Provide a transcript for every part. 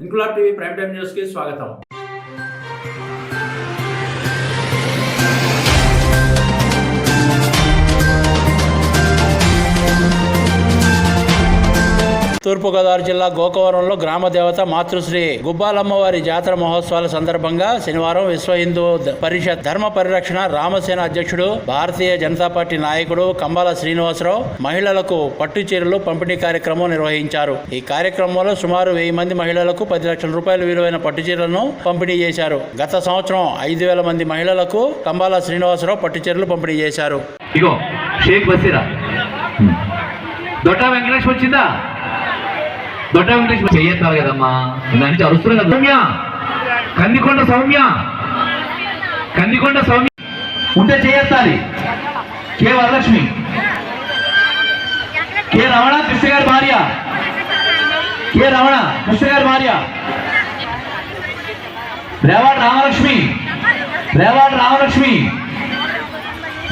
Inquilab TV prime time news కి స్వాగతం. తూర్పుగోదావరి జిల్లా గోకవరంలో గ్రామ దేవత మాతృశ్రీ గుబ్బాలమ్మవారి జాతర మహోత్సవాల సందర్భంగా శనివారం విశ్వ హిందూ పరిషత్ ధర్మ పరిరక్షణ రామసేన అధ్యక్షుడు, భారతీయ జనతా పార్టీ నాయకుడు కంబాల శ్రీనివాసరావు మహిళలకు పట్టు చీరలు పంపిణీ కార్యక్రమం నిర్వహించారు. ఈ కార్యక్రమంలో సుమారు 1000 మంది మహిళలకు 10 లక్షల రూపాయల విలువైన పట్టు చీరలను పంపిణీ చేశారు. గత సంవత్సరం 5000 మంది మహిళలకు కంబాల శ్రీనివాసరావు పట్టు చీరలు పంపిణీ చేశారు. ఇగో షేక్ బసీరా దొడ్డ వెంకటేష్ వచ్చిందా? దొడ్డ వెంకటేష్ చెయ్యొద్దాలి కదమ్మా, దానికి అరుస్తున్నా కదా. సౌమ్య, కందికొండ సౌమ్య ఉంటే చేయొత్తాలి. కే వరలక్ష్మి, కే రమణ కృష్ణ గారి భార్య, రేవాడ రామలక్ష్మి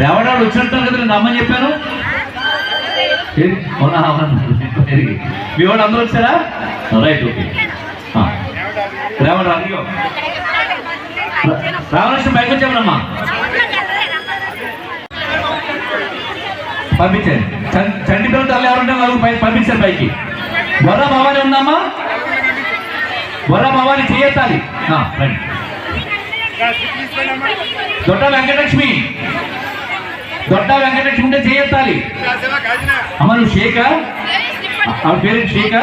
రేవాడాడు వచ్చినట్టు కదా నేను అమ్మని చెప్పాను. మీ వాడు అందరూ వచ్చారా? Right, okay. రామలక్ష్మి బయటకు వచ్చామమ్మా, పంపించండి. చండి పిల్లలు తల్లి ఎవరుంటే వాళ్ళు పంపించారు పైకి. బొర్రా భవాని ఉందమ్మా, బొర్రా భవాని చేయెత్తాలి. దొడ్డ వెంకటలక్ష్మి ఉంటే చేయెత్తాలి. అమ్మ నువ్వు షేక, ఆవిడ పేరు షేక.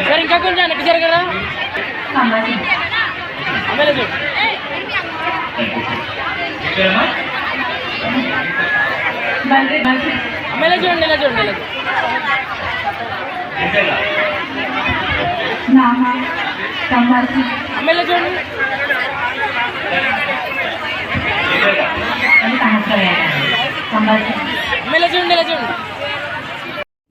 సార్ ఇంకా కొంచెం వెనక్కి జరగరా? అమ్మేలా చూడండి, ఇలా చూడండి, అమ్మేలా చూడండి.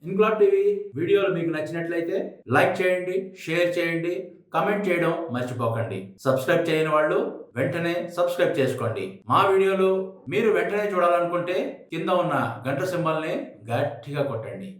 ఇంక్లాబ్ టీవీ వీడియోలు మీకు నచ్చినట్లయితే లైక్ చేయండి, షేర్ చేయండి, కమెంట్ చేయడం మర్చిపోకండి. సబ్స్క్రైబ్ చేయని వాళ్ళు వెంటనే సబ్స్క్రైబ్ చేసుకోండి. మా వీడియోలు మీరు వెంటనే చూడాలనుకుంటే కింద ఉన్న గంట సింబల్ని గట్టిగా కొట్టండి.